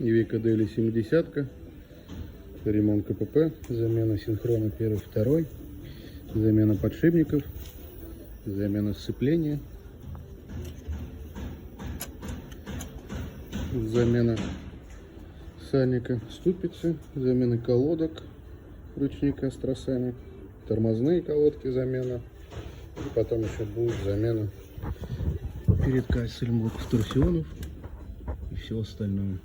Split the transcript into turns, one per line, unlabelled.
Iveco Daily 70, ремонт КПП, замена синхрона 1-2, замена подшипников, замена сцепления, замена сальника ступицы, замена колодок ручника с тросами, тормозные колодки замена, и потом еще будет замена передка сальмблоков, торсионов и все остальное.